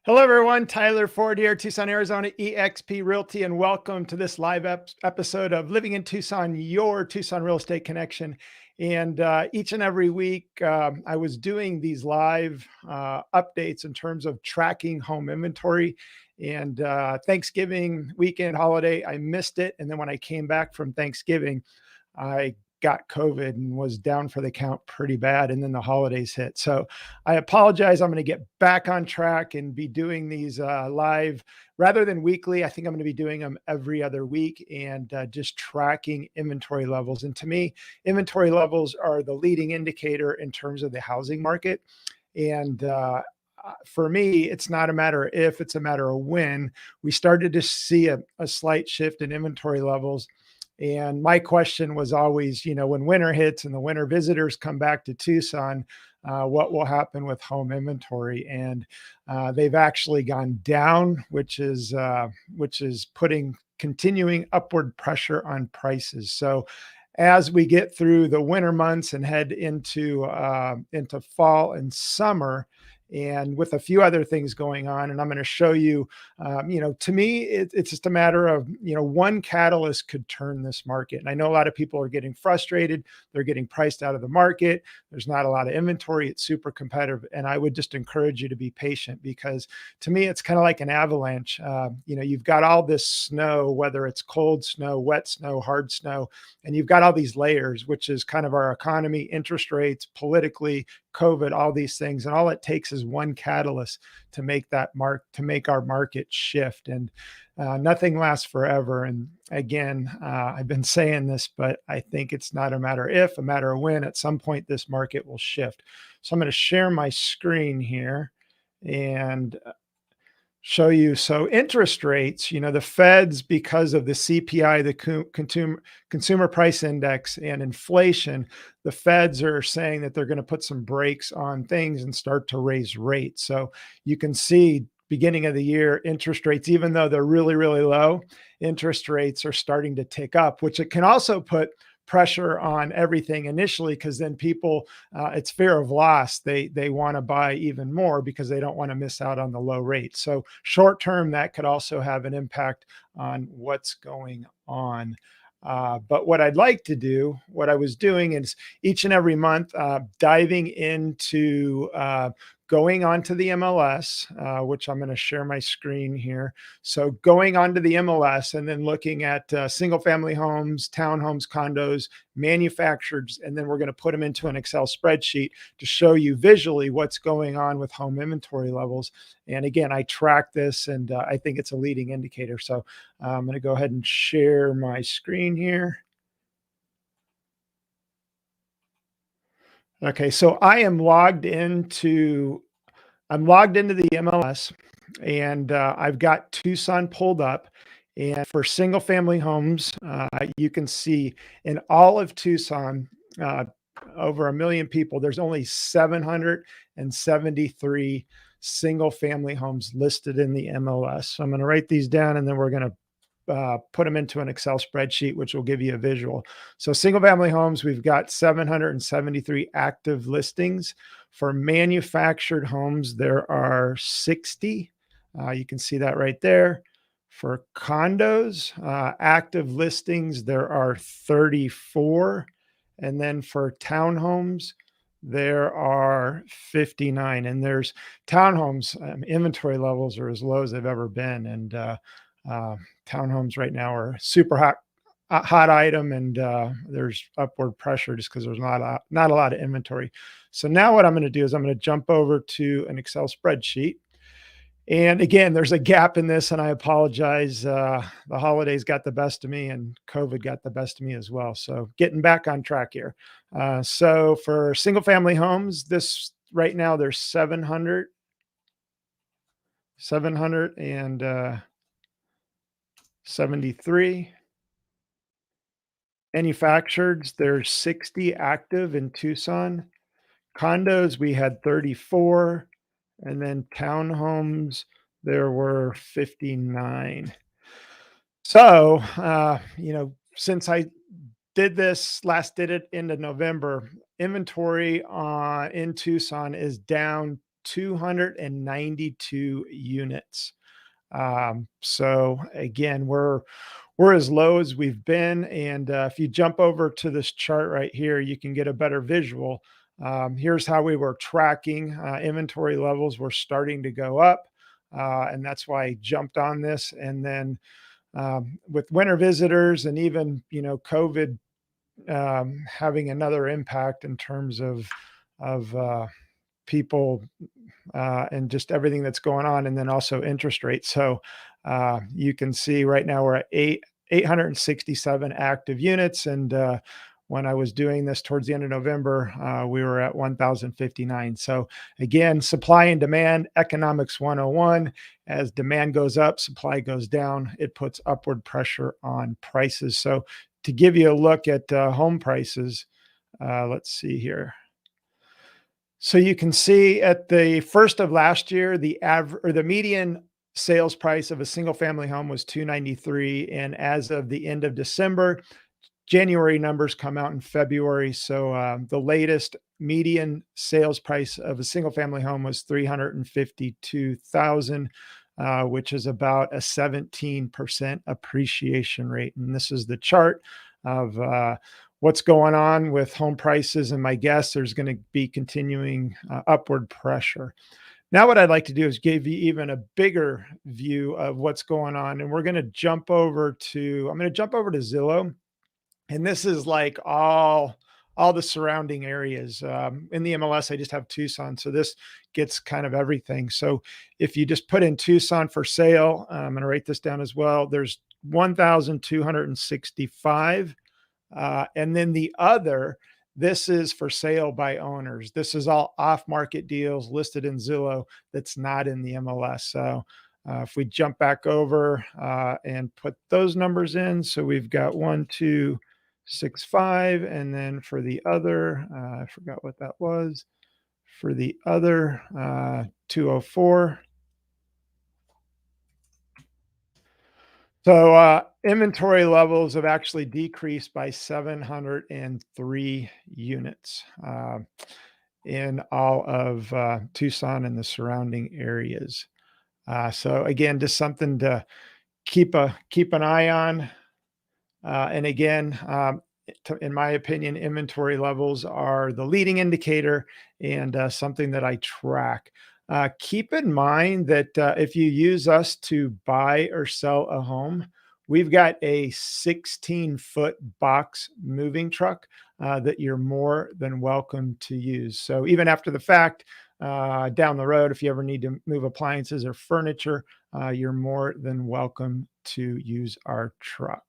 Hello, everyone. Tyler Ford here, Tucson, Arizona, eXp Realty, and welcome to this live episode of Living in Tucson, your Tucson real estate connection. And each and every week, I was doing these live updates in terms of tracking home inventory. And Thanksgiving weekend holiday, I missed it. And then when I came back from Thanksgiving, I got COVID and was down for the count pretty bad. And then the holidays hit. So I apologize. I'm going to get back on track and be doing these live rather than weekly. I think I'm going to be doing them every other week and just tracking inventory levels. And to me, inventory levels are the leading indicator in terms of the housing market. And for me, it's not a matter of if, it's a matter of when. We started to see a slight shift in inventory levels. And my question was always, when winter hits and the winter visitors come back to Tucson, what will happen with home inventory? And they've actually gone down, which is putting continuing upward pressure on prices. So as we get through the winter months and head into fall and summer, and with a few other things going on, and I'm going to show you, to me, it's just a matter of, one catalyst could turn this market. And I know a lot of people are getting frustrated. They're getting priced out of the market. There's not a lot of inventory. It's super competitive. And I would just encourage you to be patient, because to me, it's kind of like an avalanche. You've got all this snow, whether it's cold snow, wet snow, hard snow, and you've got all these layers, which is kind of our economy, interest rates, politically, COVID, all these things. And all it takes is one catalyst to make our market shift. And nothing lasts forever. And again, I've been saying this, but I think it's not a matter if, a matter of when. At some point, this market will shift. So I'm going to share my screen here and show you. So interest rates, the Feds, because of the CPI, the consumer price index, and inflation, the Feds are saying that they're going to put some brakes on things and start to raise rates. So you can see beginning of the year, interest rates, even though they're really, really low, interest rates are starting to tick up, which it can also put pressure on everything initially, because then people, it's fear of loss. They want to buy even more because they don't want to miss out on the low rate. So short term, that could also have an impact on what's going on. But what I'd like to do, what I was doing is each and every month, diving into going onto the MLS, which I'm going to share my screen here. So going onto the MLS and then looking at single family homes, townhomes, condos, manufactureds, and then we're going to put them into an Excel spreadsheet to show you visually what's going on with home inventory levels. And again, I track this, and I think it's a leading indicator. So I'm going to go ahead and share my screen here. Okay, so I'm logged into the MLS, and I've got Tucson pulled up. And for single family homes, you can see in all of Tucson, uh, over 1 million people, there's only 773 single family homes listed in the MLS. So I'm going to write these down, and then we're going to put them into an Excel spreadsheet, which will give you a visual. So single family homes, we've got 773 active listings. For manufactured homes, there are 60. You can see that right there. For condos, active listings, there are 34. And then for townhomes, there are 59. And there's townhomes, inventory levels are as low as they've ever been. And townhomes right now are super hot item, and there's upward pressure just because there's not a lot of inventory. So now what I'm going to do is I'm going to jump over to an Excel spreadsheet. And again, there's a gap in this, and I apologize. The holidays got the best of me, and COVID got the best of me as well. So getting back on track here. So for single family homes, this right now there's 773. Manufactureds, there's 60 active in Tucson. Condos, we had 34. And then townhomes, there were 59. So, since I did it into November, inventory in Tucson is down 292 units. So again, we're as low as we've been. And if you jump over to this chart right here, you can get a better visual. Here's how we were tracking. Inventory levels were starting to go up. And that's why I jumped on this. And then with winter visitors and even, COVID having another impact in terms of people and just everything that's going on, and then also interest rates. So you can see right now we're at 867 active units, and when I was doing this towards the end of November, we were at 1,059. So again, supply and demand, economics 101. As demand goes up, supply goes down. It puts upward pressure on prices. So to give you a look at home prices, let's see here. So you can see at the first of last year, the average or the median sales price of a single family home was 293. And as of the end of December, January numbers come out in February. So the latest median sales price of a single family home was 352,000, which is about a 17% appreciation rate. And this is the chart of what's going on with home prices. And my guess there's going to be continuing upward pressure. Now, what I'd like to do is give you even a bigger view of what's going on. And we're going to jump over to, I'm going to jump over to Zillow. And this is like all the surrounding areas. In the MLS, I just have Tucson, so this gets kind of everything. So if you just put in Tucson for sale, I'm going to write this down as well. There's 1,265, and then the other. This is for sale by owners. This is all off-market deals listed in Zillow that's not in the MLS. So if we jump back over and put those numbers in, so we've got 1,265, and then for the other, I forgot what that was. For the other, 204. So inventory levels have actually decreased by 703 units in all of Tucson and the surrounding areas. So again, just something to keep an eye on. And again, in my opinion, inventory levels are the leading indicator and something that I track. Keep in mind that if you use us to buy or sell a home, we've got a 16-foot box moving truck that you're more than welcome to use. So even after the fact, down the road, if you ever need to move appliances or furniture, you're more than welcome to use our truck.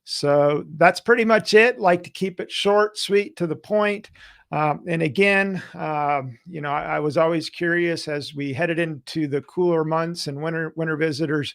So that's pretty much it. Like to keep it short, sweet, to the point. And again, I was always curious as we headed into the cooler months and winter visitors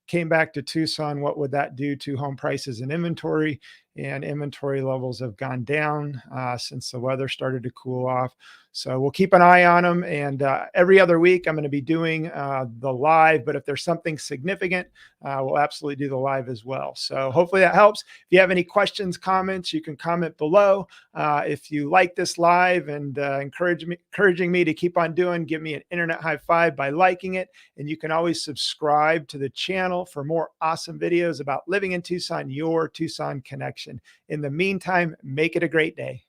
came back to Tucson, what would that do to home prices and inventory? And inventory levels have gone down since the weather started to cool off. So we'll keep an eye on them. And every other week, I'm going to be doing the live. But if there's something significant, we'll absolutely do the live as well. So hopefully that helps. If you have any questions, comments, you can comment below. If you like this live and encouraging me to keep on doing, give me an internet high five by liking it. And you can always subscribe to the channel for more awesome videos about living in Tucson, your Tucson connection. In the meantime, make it a great day.